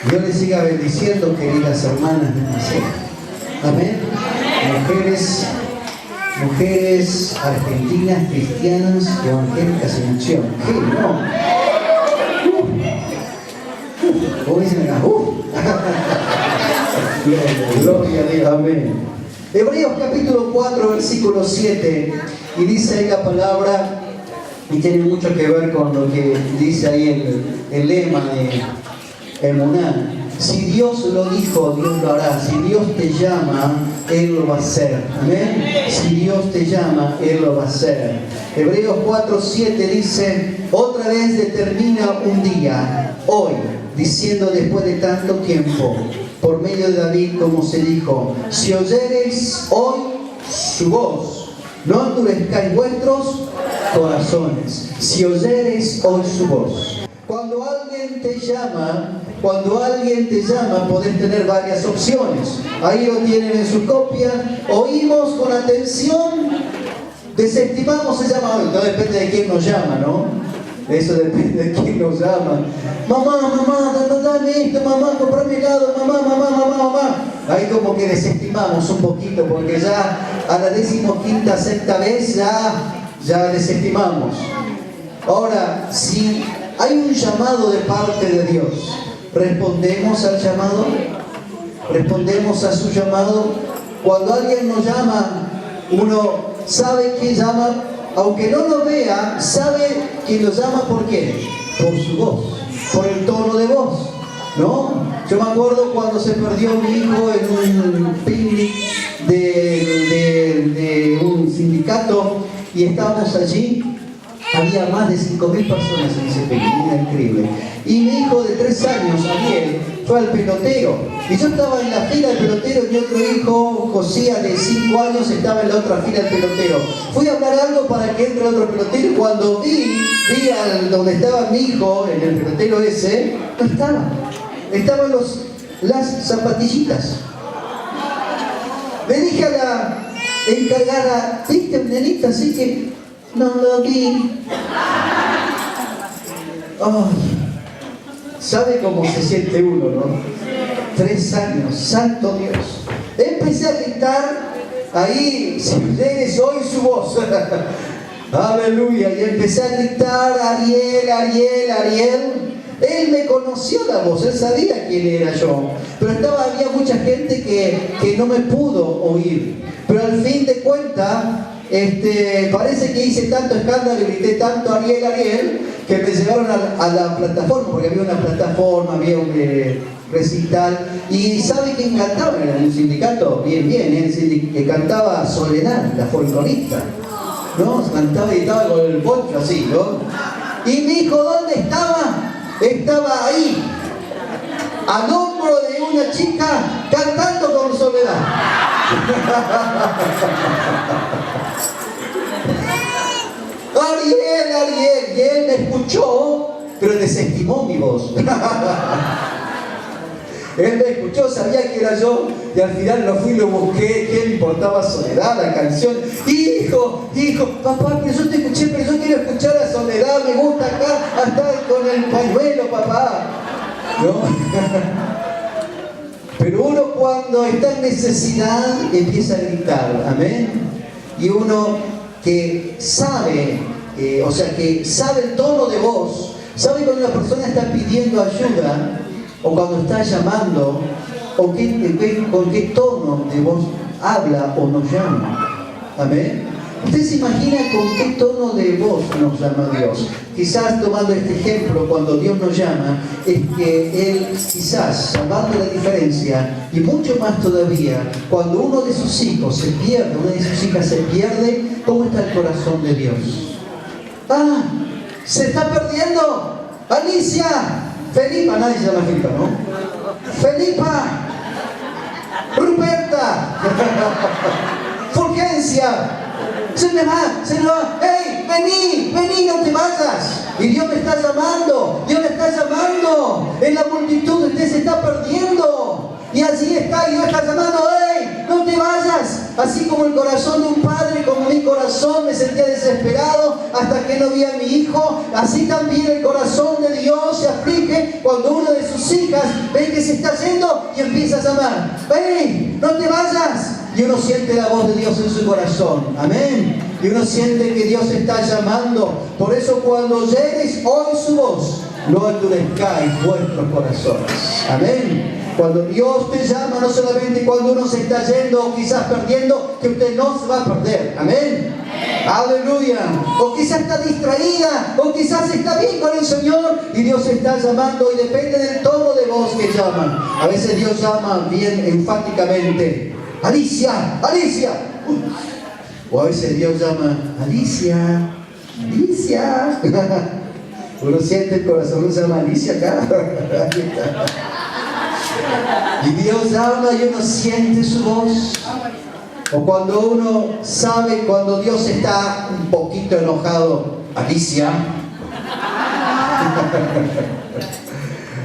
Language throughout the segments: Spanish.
Dios les siga bendiciendo, queridas hermanas de Maceo. Amén. Mujeres argentinas, cristianas, evangélicas en acción. ¿Qué? No. ¿Cómo dicen acá? Gloria a Dios. Amén. Hebreos capítulo 4, versículo 7. Y dice ahí la palabra, y tiene mucho que ver con lo que dice ahí el lema de Emuná. Si Dios lo dijo, Dios lo hará. Si Dios te llama, Él lo va a hacer. Amén. Si Dios te llama, Él lo va a hacer. Hebreos 4:7 dice: otra vez determina un día, hoy, diciendo después de tanto tiempo, por medio de David, como se dijo: si oyereis hoy su voz, no endurezcáis vuestros corazones. Si oyereis hoy su voz. Cuando alguien te llama, podés tener varias opciones. Ahí lo tienen en su copia. Oímos con atención, desestimamos el llamado. No depende de quién nos llama, ¿no? Eso depende de quién nos llama. Mamá, dame esto, mamá, comprame helado, mamá. Ahí como que desestimamos un poquito, porque ya a la 15ª, 6ª vez ya desestimamos. Ahora, si hay un llamado de parte de Dios, ¿respondemos al llamado? ¿Respondemos a su llamado? Cuando alguien nos llama, uno sabe quién llama, aunque no lo vea, sabe quién lo llama. ¿Por qué? Por su voz, por el tono de voz, ¿no? Yo me acuerdo cuando se perdió mi hijo en un picnic de un sindicato y estábamos allí. Había más de 5.000 personas en ese picnic, era increíble. Y mi hijo de 3 años, Ariel, fue al pelotero. Y yo estaba en la fila del pelotero y mi otro hijo, Josías, de 5 años, estaba en la otra fila del pelotero. Fui a hablar algo para que entre el otro pelotero y cuando vi donde estaba mi hijo, en el pelotero ese, no estaba. Estaban las zapatillitas. Le dije a la encargada: ¿viste un nenito así que no lo vi? Oh, ¿sabe cómo se siente uno, no? 3 años, santo Dios. Empecé a gritar ahí: si ustedes oyen su voz. Aleluya. Y empecé a gritar: Ariel. Él me conoció la voz, él sabía quién era yo. Pero había mucha gente que no me pudo oír. Pero al fin de cuentas, parece que hice tanto escándalo y grité tanto Ariel, que me llevaron a la plataforma, porque había una plataforma, había un recital. ¿Y sabe quién cantaba en el sindicato? Que cantaba Soledad, la folclorista, ¿no? Cantaba y estaba con el poncho así, ¿no? Y mi hijo, ¿dónde estaba? Estaba ahí, al hombro de una chica, cantando con Soledad. Ariel, y él me escuchó, pero desestimó mi voz. Él me escuchó, sabía que era yo, y al final lo fui y lo busqué. ¿Qué le importaba Soledad, la canción? Hijo, papá, pero yo te escuché, pero yo quiero escuchar a Soledad, me gusta acá, hasta con el pañuelo, papá, ¿no? Pero uno cuando está en necesidad empieza a gritar, amén. Y uno que sabe, que sabe el tono de voz, sabe cuando la persona está pidiendo ayuda, o cuando está llamando, o con qué tono de voz habla o nos llama. Amén. ¿Usted se imagina con qué tono de voz nos llama Dios? Quizás tomando este ejemplo, cuando Dios nos llama, es que Él quizás, salvando la diferencia, y mucho más todavía, cuando uno de sus hijos se pierde, una de sus hijas se pierde, ¿cómo está el corazón de Dios? ¡Ah! ¡Se está perdiendo! ¡Alicia! Felipa, nadie se llama Felipa, ¿no? Felipa, Ruperta, Fulgencia, se me va, ¡hey, vení, no te vayas! Y Dios me está llamando, en la multitud usted se está perdiendo, y allí está, y Dios está llamando: ¡hey, no te vayas! Así como el corazón de un padre, como mi corazón, me sentía desesperado hasta que no vi a mi hijo, así también el corazón de Dios se aflige qué? Cuando una de sus hijas ve que se está yendo y empieza a llamar, ¡ven, no te vayas! Y uno siente la voz de Dios en su corazón, amén. Y uno siente que Dios está llamando. Por eso cuando llegues, oí su voz, no endurezcáis vuestros corazones, amén. Cuando Dios te llama, no solamente cuando uno se está yendo o quizás perdiendo, que usted no se va a perder, amén. Aleluya. O quizás está distraída, o quizás está bien con el Señor y Dios está llamando, y depende del tono de voz que llama. A veces Dios llama bien enfáticamente, Alicia, Alicia. O a veces Dios llama, Alicia, Alicia. Uno siente el corazón, uno se llama Alicia acá. Y Dios llama y uno siente su voz. O cuando uno sabe cuando Dios está un poquito enojado, Alicia.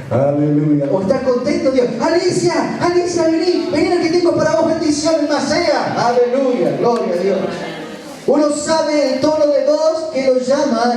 Aleluya. O está contento Dios, Alicia, Alicia, vení, vení lo que tengo para vos, bendición y más sea. Aleluya, gloria a Dios. Uno sabe el tono de voz que lo llama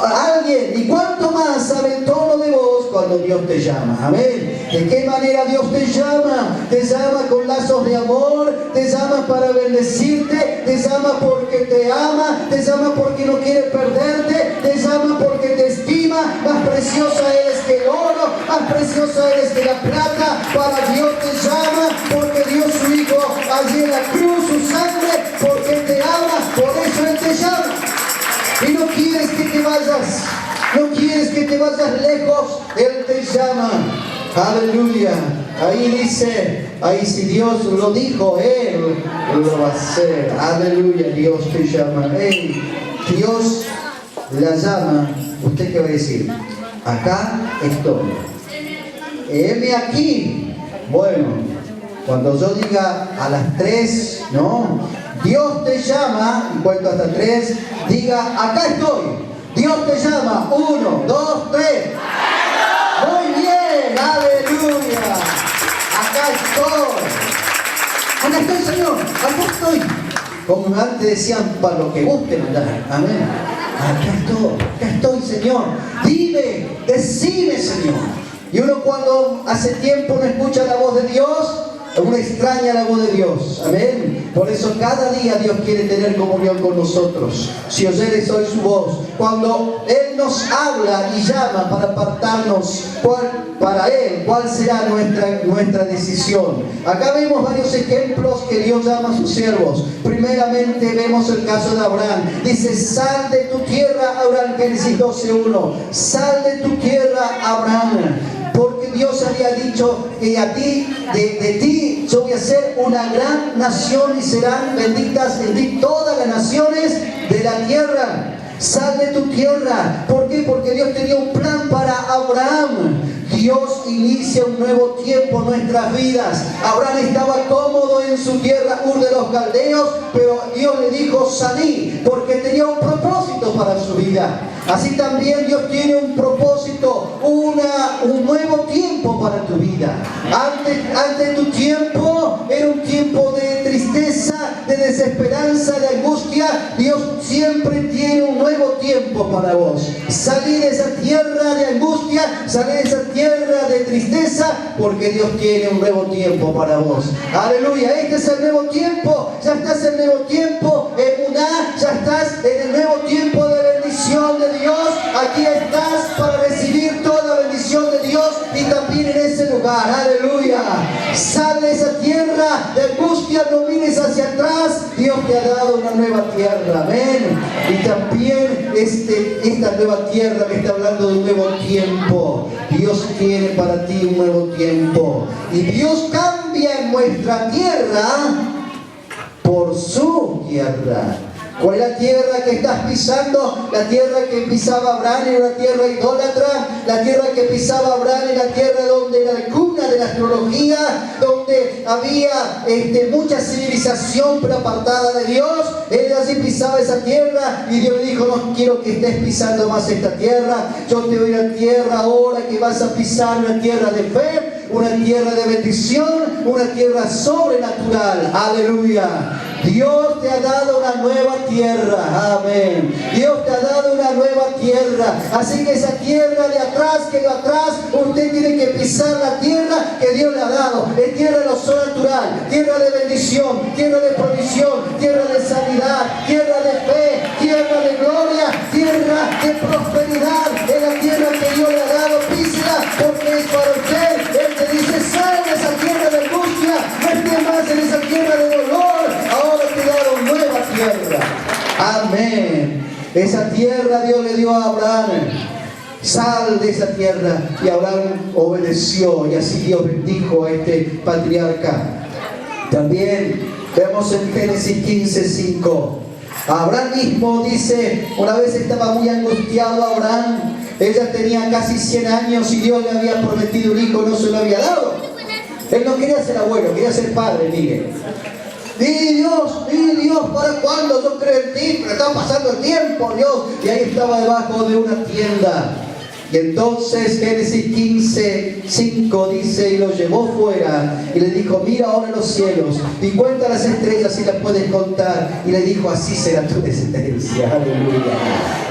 a alguien. Y cuánto más sabe el tono de voz cuando Dios te llama. Amén. ¿De qué manera Dios te llama? Te llama con lazos de amor. Te llama para bendecirte. Te llama porque te ama. Te llama porque no quiere perderte. Te llama porque te estima. Más preciosa eres que el oro. Más preciosa eres que la plata. Para Dios te llama porque dio su Hijo allí en la cruz, su sangre, porque te ama. Por eso Él te llama. Y no quieres que te vayas. No quieres que te vayas lejos. Él te llama. Aleluya. Ahí dice, ahí si Dios lo dijo, Él lo va a hacer. Aleluya. Dios te llama. Hey, Dios la llama. ¿Usted qué va a decir? Acá estoy. Heme aquí. Bueno, cuando yo diga a las 3, ¿no? Dios te llama, y cuento hasta 3, diga, acá estoy. Dios te llama, 1, 2, 3. Muy bien, aleluya. Acá estoy. Acá estoy, Señor, acá estoy. Como antes decían, para lo que guste mandar. Amén. Acá estoy, Señor. Dime, decime, Señor. Y uno cuando hace tiempo no escucha la voz de Dios, uno extraña la voz de Dios, amén. Por eso cada día Dios quiere tener comunión con nosotros. Si oyeres hoy su voz, cuando Él nos habla y llama para apartarnos para Él, ¿cuál será nuestra decisión? Acá vemos varios ejemplos que Dios llama a sus siervos. Primeramente vemos el caso de Abraham. Dice, sal de tu tierra, Abraham, Génesis 12:1. Sal de tu tierra, Abraham. Porque Dios había dicho que a ti, de ti, yo voy a ser una gran nación y serán benditas en ti todas las naciones de la tierra. Sal de tu tierra. ¿Por qué? Porque Dios tenía un plan para Abraham. Dios inicia un nuevo tiempo en nuestras vidas. Abraham estaba cómodo en su tierra, Ur de los Caldeos, pero Dios le dijo, salí, porque tenía un propósito para su vida. Así también Dios tiene un propósito, un nuevo tiempo para tu vida. Antes tu tiempo era un tiempo de tristeza, de desesperanza, de angustia. Dios siempre tiene un nuevo tiempo para vos. Salí de esa tierra de angustia, salí de esa tierra de tristeza, porque Dios tiene un nuevo tiempo para vos. Aleluya, este es el nuevo tiempo. Ya estás en el nuevo tiempo, Emuná, ya estás en el nuevo tiempo de bendición de Dios. Aquí estás para recibir toda bendición de Dios y también en ese lugar. Aleluya. Sal de esa tierra de angustia, no mires hacia atrás. Dios te ha dado una nueva tierra. Amén. Y también esta nueva tierra me está hablando de un nuevo tiempo. Dios tiene para ti un nuevo tiempo. Y Dios cambia en nuestra tierra por su tierra. ¿Cuál es la tierra que estás pisando? La tierra que pisaba Abraham era una tierra idólatra. La tierra que pisaba Abraham era la tierra donde era la cuna de la astrología, donde había mucha civilización pero apartada de Dios. Él así pisaba esa tierra y Dios le dijo, no quiero que estés pisando más esta tierra. Yo te doy una tierra ahora que vas a pisar, una tierra de fe, una tierra de bendición, una tierra sobrenatural. Aleluya. Dios te ha dado una nueva tierra. Amén. Dios te ha dado una nueva tierra. Así que esa tierra de atrás quedó atrás. Usted tiene que pisar la tierra que Dios le ha dado. Es tierra de lo sobrenatural, tierra de bendición, tierra de provisión, tierra de sanidad, tierra de fe, tierra de gloria, tierra de prosperidad. Es la tierra que Dios le ha dado. Písela porque es para usted. Él te dice: sal de esa tierra de angustia, no estés más en esa tierra de dolor. Ahora te he dado nueva tierra. Amén. Esa tierra Dios le dio a Abraham. Sal de esa tierra. Y Abraham obedeció, y así Dios bendijo a este patriarca. También vemos en Génesis 15:5. Abraham mismo dice: una vez estaba muy angustiado Abraham. Ella tenía casi 100 años y Dios le había prometido un hijo, no se lo había dado. Él no quería ser abuelo, quería ser padre, mire. Dios, ¿para cuándo? Yo creo en ti, pero está pasando el tiempo, Dios. Y ahí estaba debajo de una tienda. Y entonces Génesis 15:5 dice: y lo llevó fuera y le dijo: mira ahora los cielos y cuenta las estrellas si las puedes contar. Y le dijo: así será tu descendencia. Aleluya,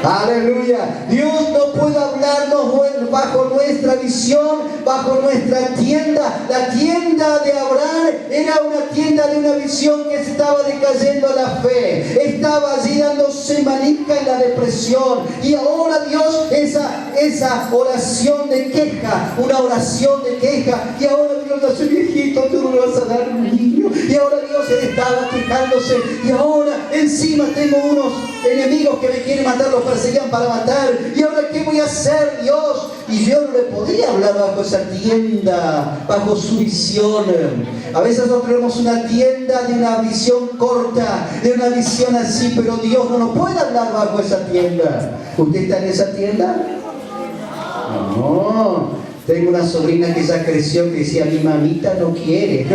aleluya. Dios no puede hablarnos bajo nuestra visión, bajo nuestra tienda. La tienda de Abraham era una tienda de una visión que estaba decayendo la fe, estaba allí dándose manica en la depresión. Y ahora Dios, esa oración de queja, una oración de queja, y ahora Dios no soy viejito, tú no me vas a dar un niño, y ahora Dios estaba quejándose, y ahora encima tengo unos enemigos que me quieren matar, los perseguían para matar, y ahora ¿qué voy a hacer, Dios? Y Dios no le podía hablar bajo esa tienda, bajo su visión. A veces nosotros tenemos una tienda de una visión corta, de una visión así, pero Dios no nos puede hablar bajo esa tienda. ¿Usted está en esa tienda? No, tengo una sobrina que ya creció, que decía: mi mamita no quiere.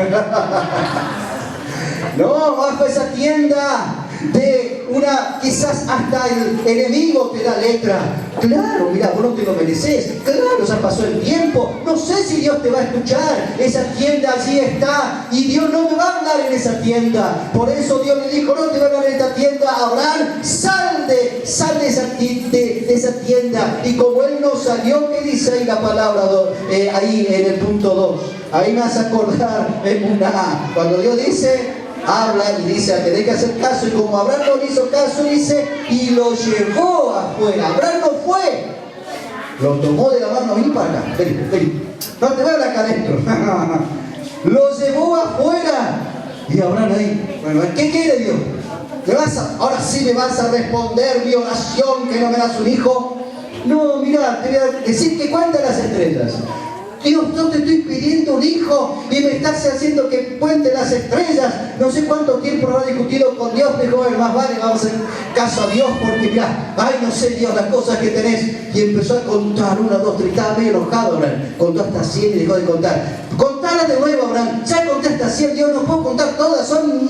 No, bajo esa tienda de una, quizás hasta el enemigo te da letra. Claro, mira, vos no te lo mereces. Claro, ya pasó el tiempo. No sé si Dios te va a escuchar. Esa tienda allí está y Dios no me va a hablar en esa tienda. Por eso Dios le dijo: no te va a hablar en esta tienda, Abraham, sal de esa tienda. Y como él no salió, ¿qué dice ahí la palabra? Ahí en el punto 2. Ahí me vas a acordar en una A. Cuando Dios dice, habla y dice: tenés que hacer caso. Y como Abraham no le hizo caso, dice: y lo llevó afuera. Abraham no fue, lo tomó de la mano: vení para acá, vení. No te voy a hablar acá adentro. Lo llevó afuera. Y Abraham ahí: bueno, ¿qué quiere Dios? Ahora sí me vas a responder mi oración, que no me das un hijo. No, mira, te voy a decir que cuentan las estrellas. Dios, yo te estoy pidiendo un hijo y me estás haciendo que cuente las estrellas. No sé cuánto tiempo habrá discutido con Dios. Me dijo: más vale, vamos a hacer caso a Dios, porque mira, ay, no sé, Dios, las cosas que tenés. Y empezó a contar: 1, 2, 3, estaba medio enojado Abraham. Contó hasta 100 y dejó de contar. Contala de nuevo, Abraham. Ya conté hasta 100, Dios, no puedo contar todas, son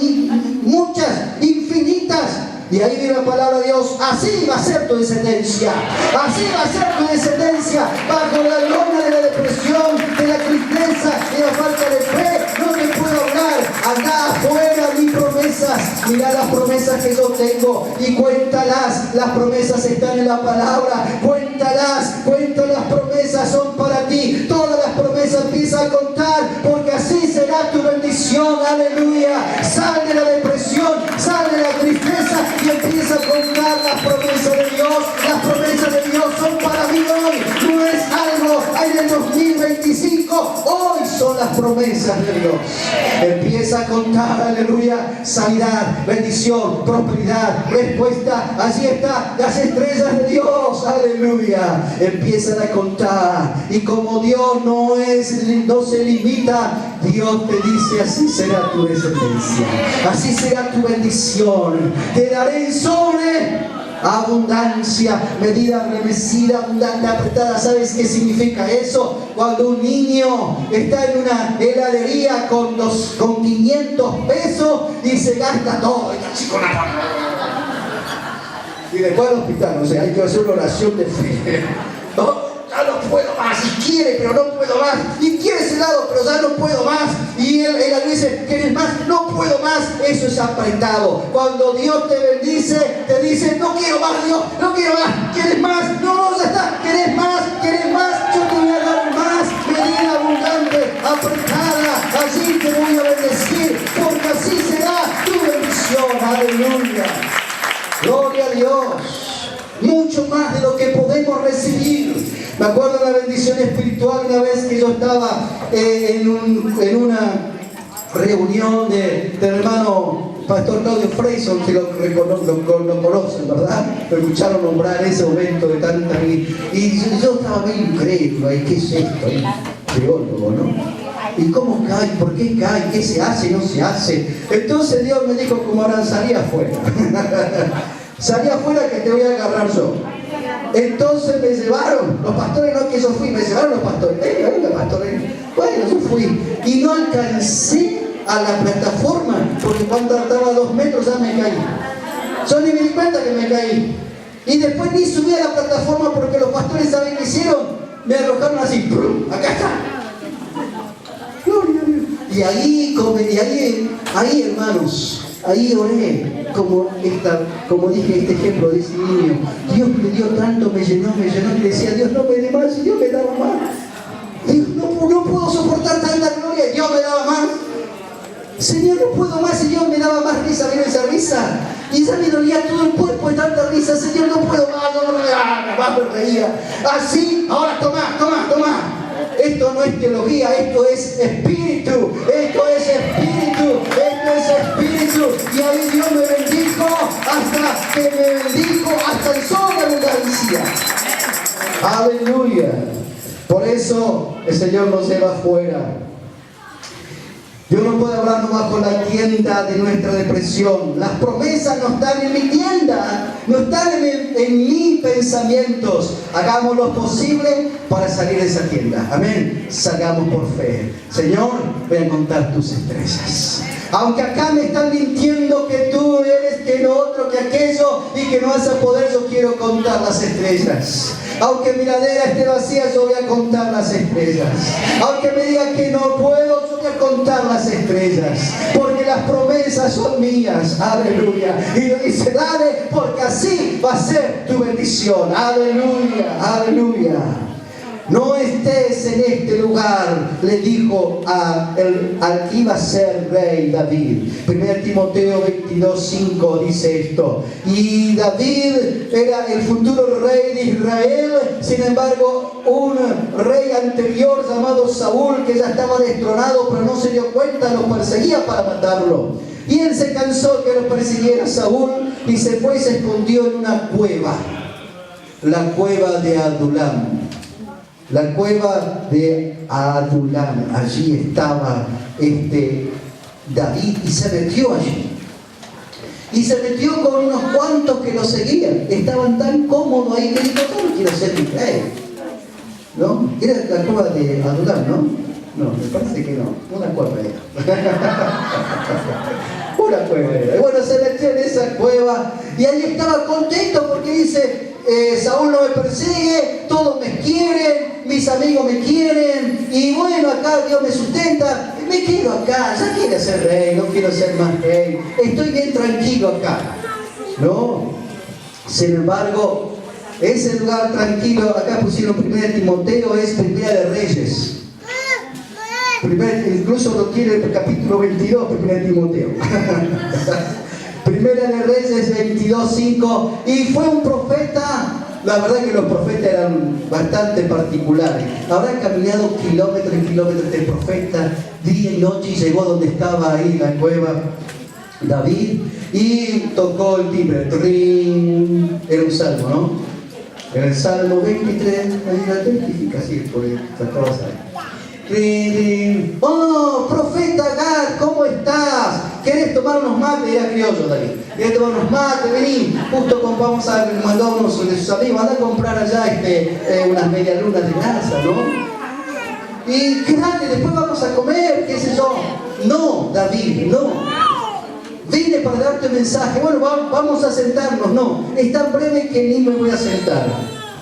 muchas, infinitas. Y ahí viene la palabra de Dios: así va a ser tu descendencia, así va a ser tu descendencia, bajo la lona de la depresión, de la tristeza, de la falta de fe. No te puedo hablar. Anda afuera, mis promesas. Mira las promesas que yo tengo y cuéntalas. Las promesas están en la palabra. Cuéntalas, las promesas son para ti. Todas las promesas empieza a contar, porque así será tu bendición. Aleluya. Sal de la depresión, sal de la tristeza y empieza a contar las promesas de Dios. Las promesas de Dios son para mí hoy. No es algo en el 2025. Hoy son las promesas de Dios. Empieza a contar, aleluya, sanidad, bendición, prosperidad, respuesta. Allí está, las estrellas de Dios, aleluya. Empiezan a contar. Y como Dios no se limita, Dios te dice: así será tu descendencia, así será tu bendición. Te daré en sobre abundancia, medida remecida, abundante, apretada. ¿Sabes qué significa eso? Cuando un niño está en una heladería con 500 pesos y se gasta todo, y después al hospital, o sea, hay que hacer una oración de fe. Ya no puedo más, y quiere, pero no puedo más, y quiere ese lado, pero ya no puedo más, y él dice: ¿quieres más? No puedo más. Eso es apretado. Cuando Dios te bendice, te dice: no quiero más, Dios, no quiero más. ¿Quieres más? No, ya está. ¿Quieres más? ¿Quieres más? Yo podemos recibir. Me acuerdo de la bendición espiritual una vez que yo estaba en una reunión del hermano Pastor Claudio Freyson, que lo conocen, ¿verdad? Lo escucharon nombrar ese momento de tanta vida. Y yo estaba medio incrédulo, ¿qué es esto? Teólogo, ¿no? ¿Y cómo cae? ¿Por qué cae? ¿Qué se hace? ¿No se hace? Entonces Dios me dijo, como ahora salí afuera. Salí afuera que te voy a agarrar yo. Entonces me llevaron, los pastores, no que yo fui, me llevaron los pastores. Venga, pastores. Bueno, yo fui. Y no alcancé a la plataforma, porque cuando estaba a 2 metros ya me caí. Yo ni me di cuenta que me caí. Y después ni subí a la plataforma porque los pastores, ¿saben qué hicieron? Me arrojaron así, ¡prum! Acá está. Gloria a Dios. Y ahí, hermanos, ahí oré, como dije, este ejemplo de ese niño. Dios me dio tanto, me llenó, y decía, Dios no me dé más, y Dios me daba más. Dios, no puedo soportar tanta gloria, y Dios me daba más. Señor, no puedo más, y Dios me daba más risa, vino esa risa. Y ya me dolía todo el cuerpo de tanta risa. Señor, no puedo más, me reía. Así, ahora tomá. Esto no es teología, esto es espíritu. Y ahí Dios me bendijo hasta en sobreabundancia. Aleluya. Por eso el Señor nos lleva afuera. Dios no puede hablarnos bajo la tienda de nuestra depresión. Las promesas no están en mi tienda, no están en mis pensamientos. Hagamos lo posible para salir de esa tienda. Amén. Salgamos por fe. Señor, voy a contar tus estrellas. Aunque acá me están mintiendo que tú eres, que lo otro, que aquello, y que no vas a poder, yo quiero contar las estrellas. Aunque mi ladera esté vacía, yo voy a contar las estrellas. Aunque me digan que no puedo, yo voy a contar las estrellas. Porque las promesas son mías. Aleluya. Y Dios dice, dale, porque así va a ser tu bendición. Aleluya. No estés en este lugar, le dijo al que iba a ser rey David. 1 Timoteo 22:5 dice esto. Y David era el futuro rey de Israel. Sin embargo, un rey anterior llamado Saúl, que ya estaba destronado, pero no se dio cuenta, lo perseguía para matarlo. Y él se cansó que lo persiguiera Saúl y se fue y se escondió en una cueva. La cueva de Adulam. La cueva de Adulam. Allí estaba David y se metió allí. Y se metió con unos cuantos que lo seguían. Estaban tan cómodos ahí que dijo, no quiero ser mi rey. ¿No? Era la cueva de Adulam, ¿no? No, me parece que no. Una cueva era. Una cueva era. Y bueno, se metió en esa cueva y ahí estaba contento porque dice, Saúl no me persigue, todos me quieren, mis amigos me quieren, y bueno, acá Dios me sustenta, me quedo acá, ya quiero ser rey, no quiero ser más rey, estoy bien tranquilo acá. No, sin embargo, ese lugar tranquilo, acá pusieron 1 Timoteo, es 1 de Reyes. Incluso lo tiene el capítulo 22, 1 Timoteo. 1 de Reyes 22:5. Y fue un profeta. La verdad que los profetas eran bastante particulares. Habrán caminado kilómetros y kilómetros de profeta, día y noche, y llegó a donde estaba ahí la cueva David y tocó el timbre. ¡Trin! Era un salmo, ¿no? Era el Salmo 23. Ahí la identifica así, porque estabas ahí. Oh, profeta Gad, ¿cómo estás? ¿Querés tomar unos mates? Era criollo, David. ¿Querés tomar unos mates? Vení. Justo vamos a mandar a unos de sus amigos. Anda a comprar allá unas medialunas de grasa, ¿no? Y quédate, después vamos a comer, qué sé yo. No, David, no. Vine para darte un mensaje. Bueno, vamos a sentarnos. No, es tan breve que ni me voy a sentar.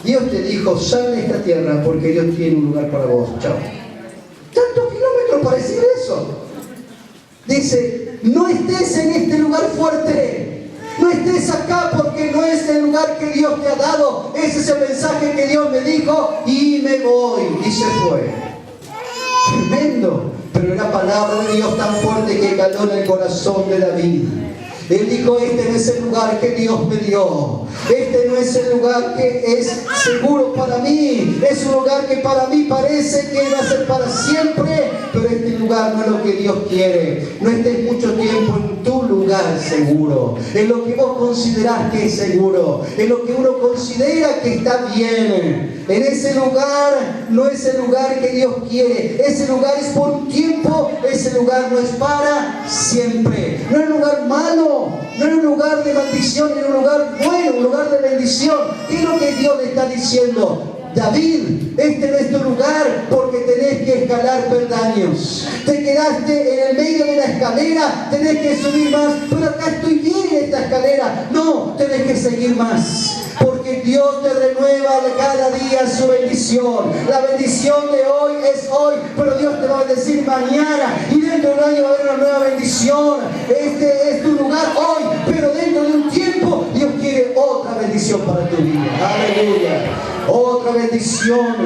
Dios te dijo, sal de esta tierra porque Dios tiene un lugar para vos. Chao. ¿Tantos kilómetros para decir eso? Dice, no estés en este lugar fuerte. No estés acá porque no es el lugar que Dios te ha dado. Ese es el mensaje que Dios me dijo y me voy. Y se fue. Tremendo. Pero era palabra de Dios tan fuerte que caló en el corazón de David. Él dijo, este no es el lugar que Dios me dio. Este no es el lugar que es seguro para mí. Es un lugar que para mí parece que va a ser para siempre, pero este lugar no es lo que Dios quiere. No estés mucho tiempo en tu lugar seguro, en lo que vos considerás que es seguro, en lo que uno considera que está bien. En ese lugar no es el lugar que Dios quiere. Ese lugar es por un tiempo, ese lugar no es para siempre. No es un lugar malo, no es un lugar de maldición, es un lugar bueno, un lugar de bendición. ¿Qué es lo que Dios le está diciendo? David, este no es tu lugar porque tenés que escalar peldaños. Te quedaste en el medio de la escalera, tenés que subir más, pero acá estoy bien en esta escalera. No, tenés que seguir más. Porque Dios te renueva cada día su bendición. La bendición de hoy es hoy, pero Dios te va a bendecir mañana. Y dentro de un año va a haber una nueva bendición. Este es tu lugar hoy, pero dentro de un tiempo Dios quiere otra bendición para tu vida. Aleluya. Otra bendición.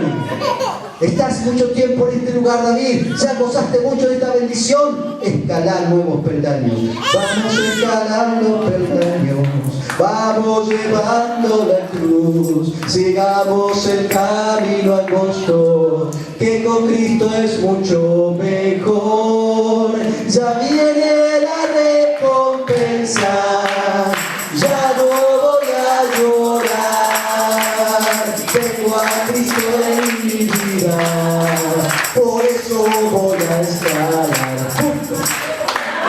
Estás mucho tiempo en este lugar, David. Ya gozaste mucho de esta bendición. Escalar nuevos peldaños. Vamos escalando peldaños. Vamos llevando la cruz. Sigamos el camino angosto, que con Cristo es mucho mejor. Ya viene la recompensa. Ya no voy a llorar. Tengo a Cristo en mi vida, por eso voy a escalar.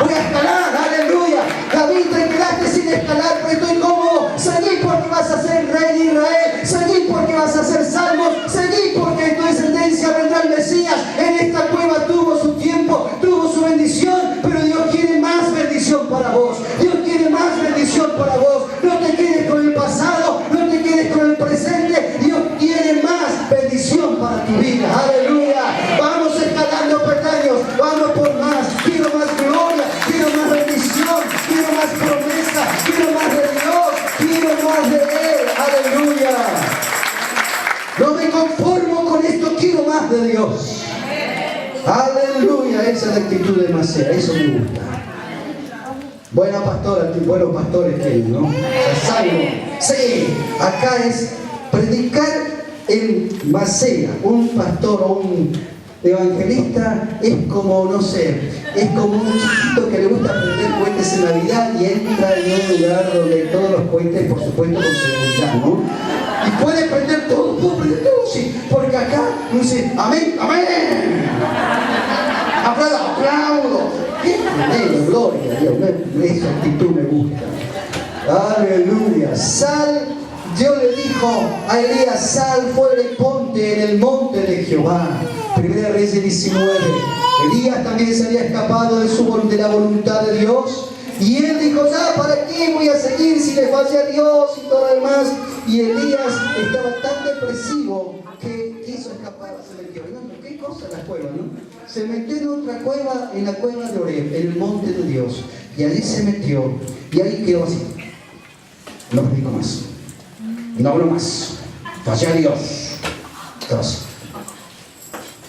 Voy a escalar, aleluya. David, te quedaste sin escalar, pero estoy cómodo. Seguí porque vas a ser rey de Israel. Seguí porque vas a ser salvo. Seguí porque en tu descendencia vendrá el Mesías. En esta cueva tuvo su tiempo, tuvo su bendición, pero Dios quiere más bendición para vos. Dios quiere más bendición para vos. No te quedes con el pasado, no te quedes con el presente. Dios quiere más bendición para tu vida. Aleluya. Vamos escalando peldaños. Vamos por más. Quiero más gloria. Quiero más bendición. Quiero más promesa. Quiero más de Dios. Quiero más de Él. Aleluya. No me conformo con esto. Quiero más de Dios. Aleluya. Esa es la actitud de Macea. Eso me gusta. Buena pastora, buenos pastores que hay, ¿no? Salvo. Sí, acá es predicar en Macea. Un pastor o un evangelista es como, no sé, es como un chiquito que le gusta prender cohetes en Navidad y entra en un lugar donde todos los cohetes, por supuesto, con seguridad, ¿no? Y puede prender todo, sí, porque acá dice, amén, amén. Aplaudo. ¡Qué tremendo! Gloria a Dios. Esa actitud me gusta. Aleluya. Sal, Dios le dijo a Elías, sal fuera y ponte en el monte de Jehová. Primera Reyes 19. Elías también se había escapado de la voluntad de Dios. Y él dijo, ya, ¿para qué voy a seguir si le fallé a Dios y todo lo demás? Y Elías estaba tan depresivo que quiso escapar, se metió. ¿Qué cosa la cueva, no? Se metió en otra cueva, en la cueva de Oreb, en el monte de Dios. Y allí se metió, y ahí quedó así. No predico más. No hablo más. Fallé a Dios. Quedó así.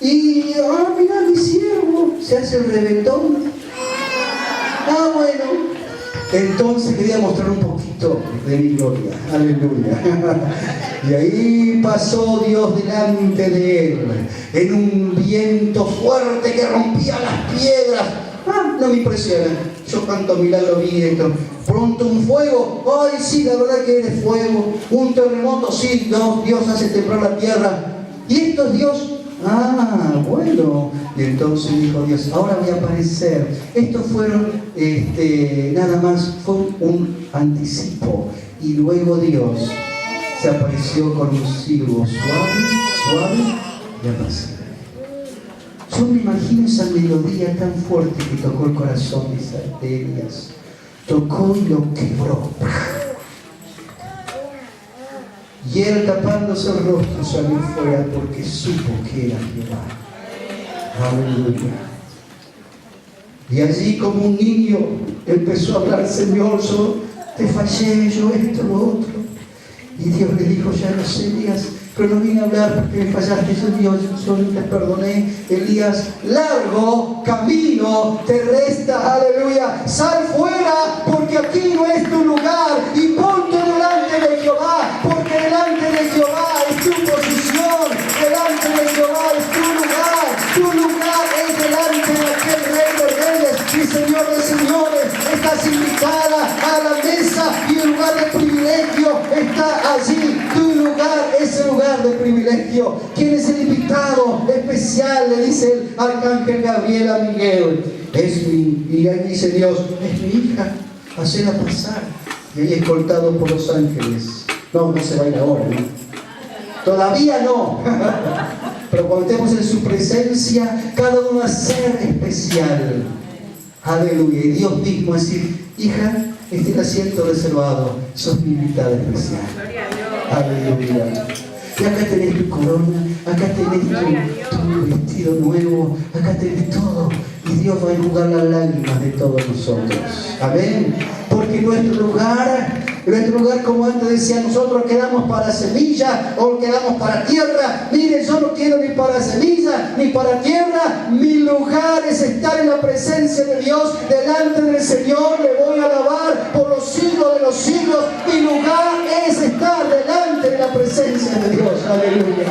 Y, mira, mi siervo, se hace el reventón. Bueno. Entonces quería mostrar un poquito de mi gloria. Aleluya. Y ahí pasó Dios delante de él en un viento fuerte que rompía las piedras. No me impresiona. Yo tanto milagro vi esto. Pronto un fuego. Ay, sí, la verdad que es fuego. Un terremoto, sí, no, Dios hace temblar la tierra. Y esto es Dios. Bueno. Y entonces dijo Dios, ahora voy a aparecer. Estos fueron, nada más, fue un anticipo. Y luego Dios se apareció con un silbo suave y apacible. Yo me imagino esa melodía tan fuerte que tocó el corazón de Elías. Tocó y lo quebró. Y él, tapándose el rostro, salió fuera porque supo que era Jehová. Aleluya. Y allí, como un niño, empezó a hablar: Señor, yo te fallé, yo esto, lo otro. Y Dios le dijo: ya no sé, Elías, pero no vine a hablar porque me fallaste, Dios, yo solo te perdoné. Elías, largo camino te resta, aleluya. Sal fuera porque aquí no es tu lugar y ponte delante de Jehová, porque delante de Jehová es tu posición, delante de Jehová es tu lugar es delante de aquel Rey de Reyes y Señor de Señores. Estás invitada a la mesa y el lugar de privilegio está allí. Tu lugar es el lugar de privilegio. ¿Quién es el invitado especial? Le dice el arcángel Gabriel a Miguel. Y ahí dice Dios, es mi hija, hacela pasar. Y ahí escoltado por los ángeles. No se va a ir ahora, ¿no? Todavía no. Pero cuando estemos en su presencia, cada uno va a ser especial. Aleluya. Y Dios mismo va a decir, hija, este es el asiento reservado, sos mi invitada especial. Aleluya. Y acá tenés tu corona, acá tenés tu vestido nuevo, acá tenés todo. Y Dios va a enjugar las lágrimas de todos nosotros. Amén. Porque nuestro lugar, como antes decía, nosotros quedamos para semilla o quedamos para tierra. Miren, yo no quiero ni para semilla ni para tierra. Mi lugar es estar en la presencia de Dios, delante del Señor. Le voy a alabar por los siglos de los siglos. Mi lugar es estar delante de la presencia de Dios. Aleluya.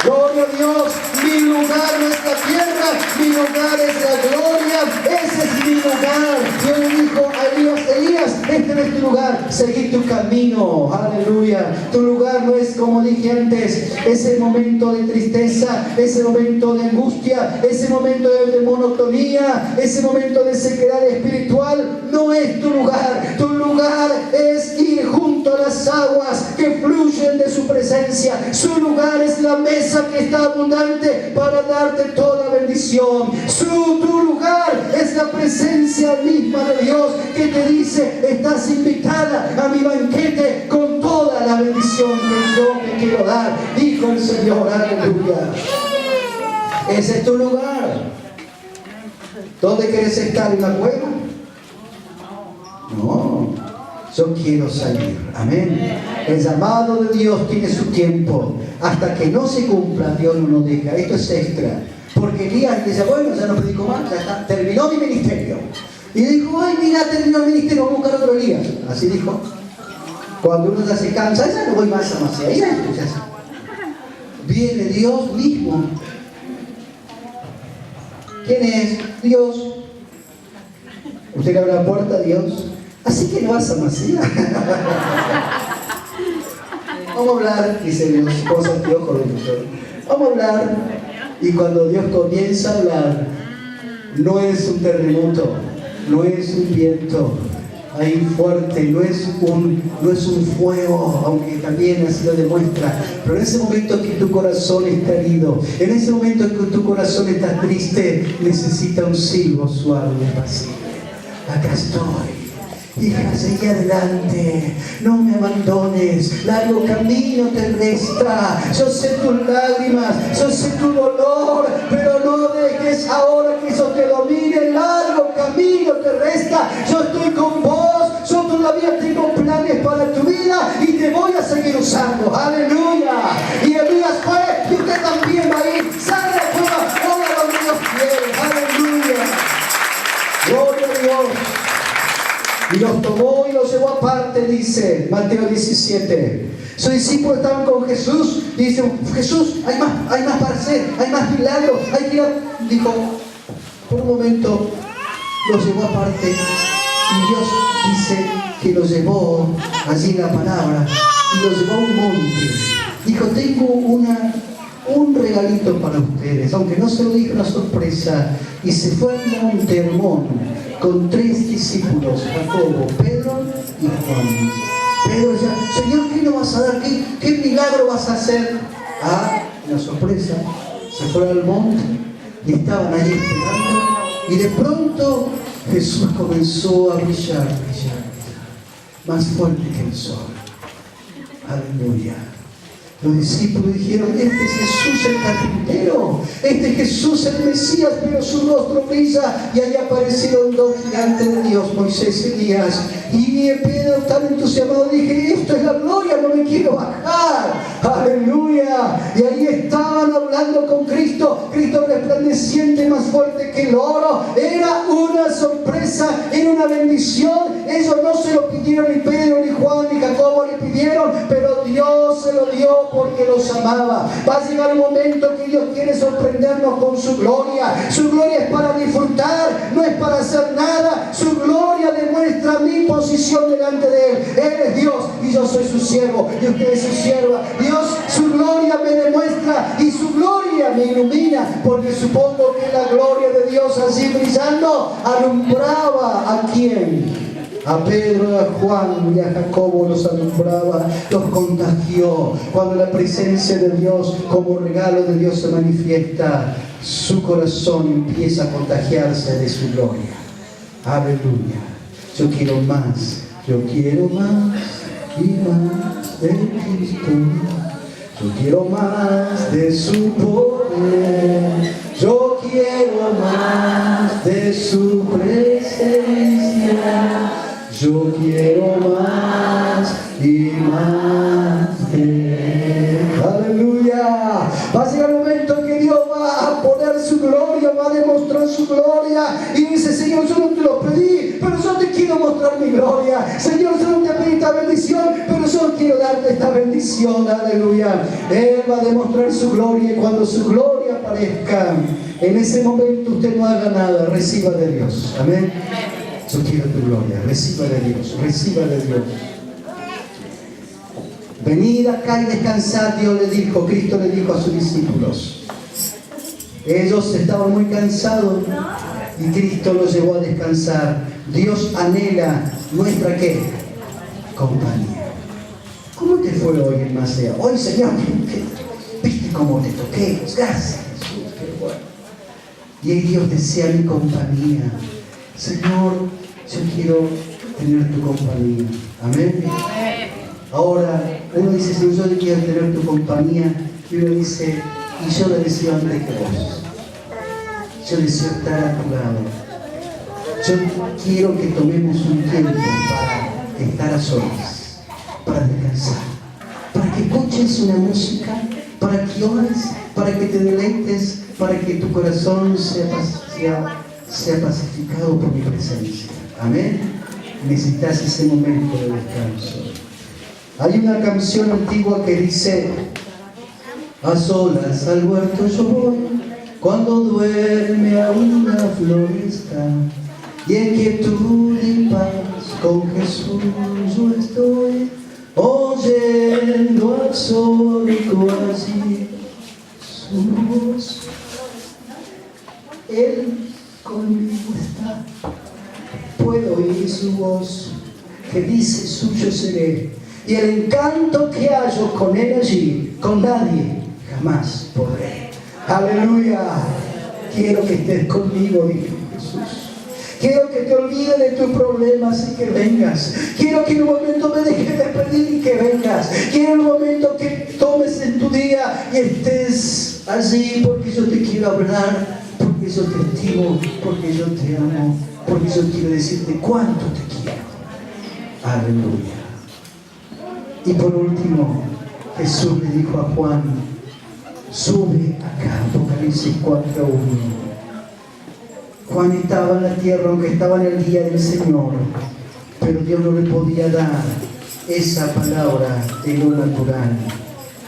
Gloria a Dios. Mi lugar no es la tierra, mi lugar es la gloria. Ese es mi lugar. Dios le dijo a Elías, este no es tu lugar, seguí tu camino. Aleluya. Tu lugar no es, como dije antes, ese momento de tristeza, ese momento de angustia, ese momento de monotonía, ese momento de sequedad espiritual. No es tu lugar. Tu lugar es ir junto a las aguas que fluyen de su presencia. Su lugar es la mesa que está abundante para darte toda bendición. Tu lugar es la presencia misma de Dios que te dice, estás invitada a mi banquete con toda la bendición que yo te quiero dar, dijo el Señor. Aleluya. Ese es tu lugar. ¿Dónde quieres estar? ¿En la cueva? No, yo quiero salir. Amén. El llamado de Dios tiene su tiempo. Hasta que no se cumpla, Dios no nos deja. Esto es extra. Porque Elías dice, bueno, ya no predico más, ya está, terminó mi ministerio. Y dijo, ay, mira, terminó el ministerio, vamos a buscar otro Elías. Así dijo. Cuando uno ya se cansa, ya no voy más a Macea, ya viene Dios mismo. ¿Quién es? Dios. Usted le abre la puerta a Dios. Así que no vas a Macea. Vamos a hablar, dice Dios, cosas que ojo de nosotros. Vamos a hablar. Y cuando Dios comienza a hablar, no es un terremoto, no es un viento ahí fuerte, no es un fuego, aunque también así lo demuestra. Pero en ese momento que tu corazón está herido, en ese momento que tu corazón está triste, necesita un silbo suave y apacible. Acá estoy. Hija, seguí adelante, no me abandones, largo camino te resta. Yo sé tus lágrimas, yo sé tu dolor, pero no dejes ahora que eso te domine. Largo camino te resta, yo estoy con vos, yo todavía tengo planes para tu vida y te voy a seguir usando. Aleluya. Y Elías fue, y usted también va a ir. Sale afuera, ora donde Dios quiere. Aleluya. Gloria a Dios. Y los tomó y los llevó aparte, dice Mateo 17. Sus discípulos estaban con Jesús y dicen, Jesús, hay más para hacer, hay más milagros, hay que ir a... Dijo, por un momento los llevó aparte y Dios dice que los llevó allí en la palabra y los llevó a un monte. Dijo, tengo un regalito para ustedes, aunque no se lo dije, una sorpresa. Y se fue al monte Hermón con 3 discípulos, Jacobo, Pedro y Juan. Pedro decía, Señor, ¿qué nos vas a dar? ¿Qué milagro vas a hacer? Una sorpresa. Se fueron al monte y estaban ahí esperando. Y de pronto Jesús comenzó a brillar, más fuerte que el sol. Aleluya. Los discípulos dijeron: este es Jesús el carpintero, este es Jesús el Mesías, pero su rostro brilla. Y ahí aparecieron dos gigantes de Dios, Moisés y Elías. Y Pedro, tan entusiasmado, dije: esto es la gloria, no me quiero bajar. Aleluya. Y ahí estaban hablando con Cristo, Cristo resplandeciente, más fuerte que el oro. Era una sorpresa, era una bendición. Ellos no se lo pidieron, ni Pedro, ni Juan, ni Jacobo le pidieron, pero Dios se lo dio porque los amaba. Va a llegar un momento que Dios quiere sorprendernos con su gloria. Su gloria es para disfrutar, no es para hacer nada. Su gloria demuestra mi posición delante de Él. Él es Dios y yo soy su siervo y usted es su sierva. Dios, su gloria me demuestra y su gloria me ilumina, porque supongo que la gloria de Dios así brillando alumbraba ¿a quién? A Pedro, a Juan y a Jacobo los alumbraba, los contagió. Cuando la presencia de Dios como regalo de Dios se manifiesta, su corazón empieza a contagiarse de su gloria. Aleluya. Yo quiero más y más de Cristo. Yo quiero más de su poder. Yo quiero más de su presencia. Yo quiero más y más de Él. Aleluya. Va a llegar el momento que Dios va a poner su gloria, va a demostrar su gloria. Y dice: Señor, yo no te lo pedí, pero yo te quiero mostrar mi gloria. Señor, yo no te pedí esta bendición, pero yo quiero darte esta bendición. Aleluya. Él va a demostrar su gloria, y cuando su gloria aparezca, en ese momento usted no haga nada, reciba de Dios. Amén. Yo quiero tu gloria, reciba de Dios, reciba de Dios. Venid acá y descansad, Dios le dijo, Cristo le dijo a sus discípulos. Ellos estaban muy cansados y Cristo los llevó a descansar. Dios anhela nuestra ¿qué? Compañía. ¿Cómo te fue hoy en Macea? Hoy, Señor, ¿viste cómo te toqué? Gracias, Jesús, qué bueno. Y ahí Dios desea mi compañía. Señor, yo quiero tener tu compañía. Amén. Ahora, uno dice: Señor, yo quiero tener tu compañía. Y uno dice: y yo le deseo antes que vos. Yo deseo estar a tu lado. Yo quiero que tomemos un tiempo para estar a solas, para descansar, para que escuches una música, para que ores, para que te deleites, para que tu corazón sea pacificado por mi presencia. Amén. Necesitas ese momento de descanso. Hay una canción antigua que dice: a solas al huerto yo voy, cuando duerme aún la floresta, y en quietud y paz con Jesús yo estoy, oyendo al sónico allí su voz. Él conmigo está, puedo oír su voz que dice: suyo seré, y el encanto que hallo con Él allí, con nadie jamás podré. Aleluya. Quiero que estés conmigo, dijo Jesús. Quiero que te olvides de tus problemas y que vengas. Quiero que en un momento me dejes de pedir y que vengas. Quiero en un momento que tomes en tu día y estés allí, porque yo te quiero hablar, porque yo te estimo, porque yo te amo, porque yo quiero decirte cuánto te quiero. Aleluya. Y por último, Jesús le dijo a Juan: sube acá, Apocalipsis 4:1. Juan estaba en la tierra, aunque estaba en el día del Señor, pero Dios no le podía dar esa palabra de lo natural.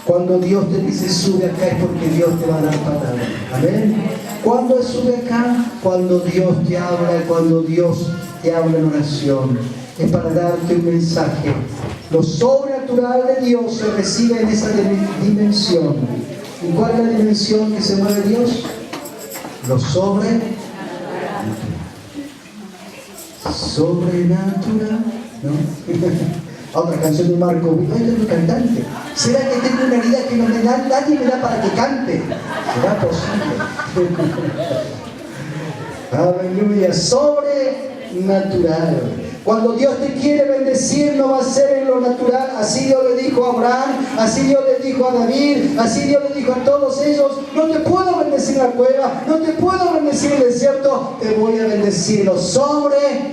Cuando Dios te dice sube acá, es porque Dios te va a dar palabra. Amén. ¿Cuándo sube acá? Cuando Dios te habla, cuando Dios te habla en oración. Es para darte un mensaje. Lo sobrenatural de Dios se recibe en esa dimensión. ¿Y cuál es la dimensión que se mueve Dios? Lo sobrenatural. Sobrenatural, ¿no? Otra canción de Marco. Ay, yo soy cantante. ¿Será que tengo una herida que no me da, nadie me da para que cante? ¿Será posible? Aleluya. Sobrenatural. Cuando Dios te quiere bendecir, no va a ser en lo natural. Así Dios le dijo a Abraham, así Dios le dijo a David, así Dios le dijo a todos ellos: no te puedo bendecir en la cueva, no te puedo bendecir en el desierto, te voy a bendecir lo sobrenatural.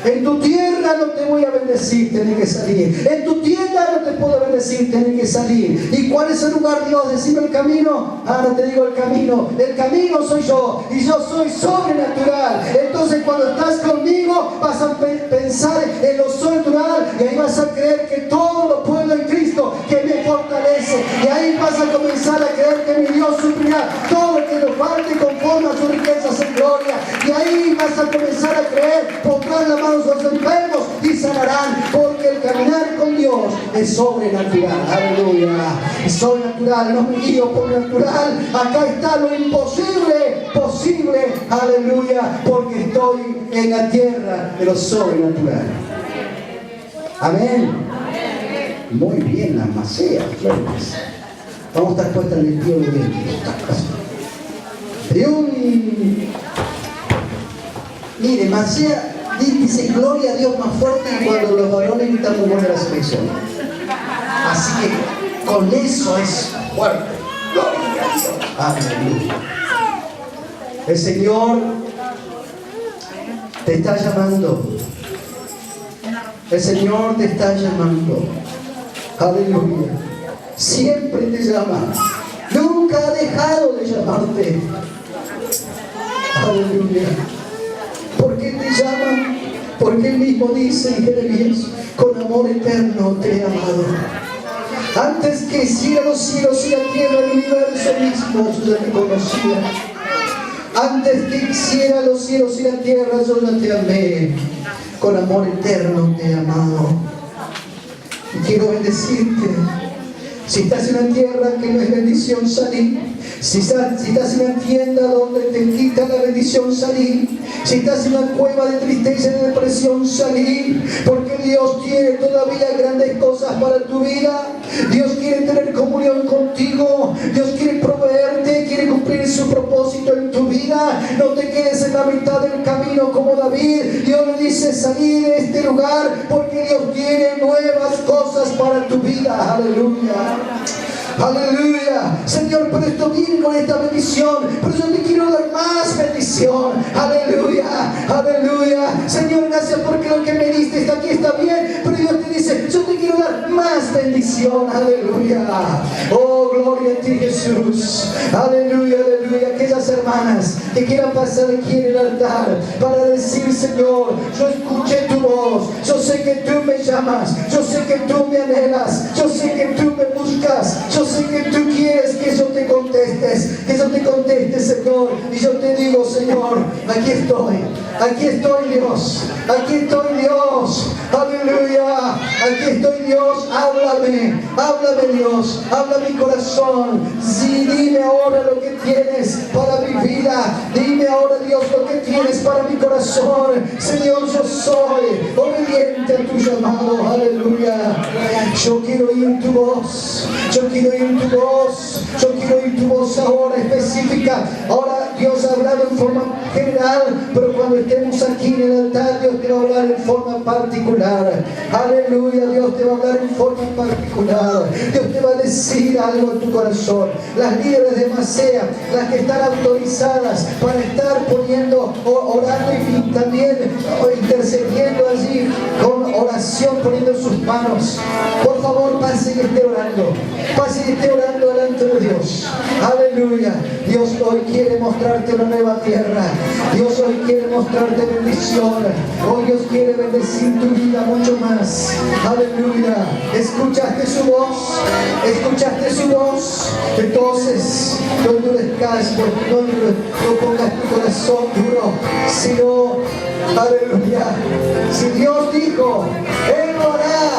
En tu tierra no te voy a bendecir, tienes que salir. En tu tienda no te puedo bendecir, tienes que salir. ¿Y cuál es el lugar, Dios? Decime el camino. Ahora te digo el camino. El camino soy yo, y yo soy sobrenatural. Entonces cuando estás conmigo vas a pensar en lo sobrenatural, y ahí vas a creer que todo lo puedo en Cristo que me fortalece. Y ahí vas a comenzar a creer que mi Dios suplirá todo lo que nos falte conforme a sus riquezas en gloria. Y ahí vas a comenzar a creer, pondrán la mano sobre los enfermos y sanarán, porque el caminar con Dios es sobrenatural. Aleluya. Es sobrenatural, no me guío por lo natural. Acá está lo imposible, posible. Aleluya, porque estoy en la tierra de lo sobrenatural. Amén. Muy bien, la macea, flores. Vamos a estar puestas en el tío de Mire, Macea dice gloria a Dios más fuerte cuando los varones gritan como de la selección. Así que con eso es fuerte. Gloria a Dios. Aleluya. El Señor te está llamando. El Señor te está llamando. Aleluya. Siempre te llama. Nunca ha dejado de llamarte. Aleluya. ¿Por qué te llaman? Porque Él mismo dice en Jeremías: con amor eterno te he amado. Antes que hiciera los cielos y la tierra, el universo mismo yo ya te conocía. Antes que hiciera los cielos y la tierra, yo ya te amé. Con amor eterno te he amado. Y quiero bendecirte. Si estás en una tierra que no es bendición, salí. Si estás en una tienda donde te quita la bendición, salí. Si estás en una cueva de tristeza y de depresión, salí. Porque Dios tiene todavía grandes cosas para tu vida. Dios quiere tener comunión contigo. Dios quiere proveerte, quiere cumplir su propósito en tu vida. No te quedes en la mitad del camino como David. Dios le dice: salí de este lugar, porque Dios tiene nuevas cosas para tu vida. Aleluya. Aleluya. Señor, pero esto viene con esta bendición, pero yo te quiero dar más bendición. Aleluya, aleluya. Señor, gracias porque lo que me diste está aquí, está bien, pero Dios te dice: yo te quiero dar más bendición. Aleluya. Oh, gloria a ti, Jesús. Aleluya, aleluya. Aquellas hermanas que quieran pasar aquí en el altar para decir: Señor, yo escuché tu voz, yo sé que tú me llamas, yo sé que tú me anhelas, yo sé que tú me buscas, yo sé que tú quieres que yo te contestes, Señor. Y yo te digo: Señor, aquí estoy Dios, aquí estoy Dios. Aleluya, aquí estoy Dios. Háblame Dios, habla mi corazón. Sí, dime ahora lo que tienes para mi vida. Dime ahora, Dios, lo que tienes para mi corazón. Señor, yo soy obediente a tu llamado. Aleluya. Yo quiero oír tu voz. Yo quiero oír tu voz. Yo quiero oír tu voz ahora específica. Ahora Dios ha hablado en forma general, pero cuando estemos aquí en el altar, Dios te va a hablar en forma particular. Aleluya. Dios te va a hablar en forma particular. Dios te va a decir algo en tu corazón. Las líderes de Macea, las que están autorizadas para estar poniendo, orando y también intercediendo allí con oración, poniendo sus manos, por favor, pase y esté orando. Pase y esté orando delante de Dios. Aleluya. Dios hoy quiere mostrarte una nueva tierra. Dios hoy quiere mostrarte bendición. Hoy Dios quiere bendecir tu vida mucho más. Aleluya. ¿Escuchaste su voz? ¿Escuchaste su voz? Entonces, no endurezcas, no pongas tu corazón duro, sino, aleluya, si Dios dijo, Él lo hará.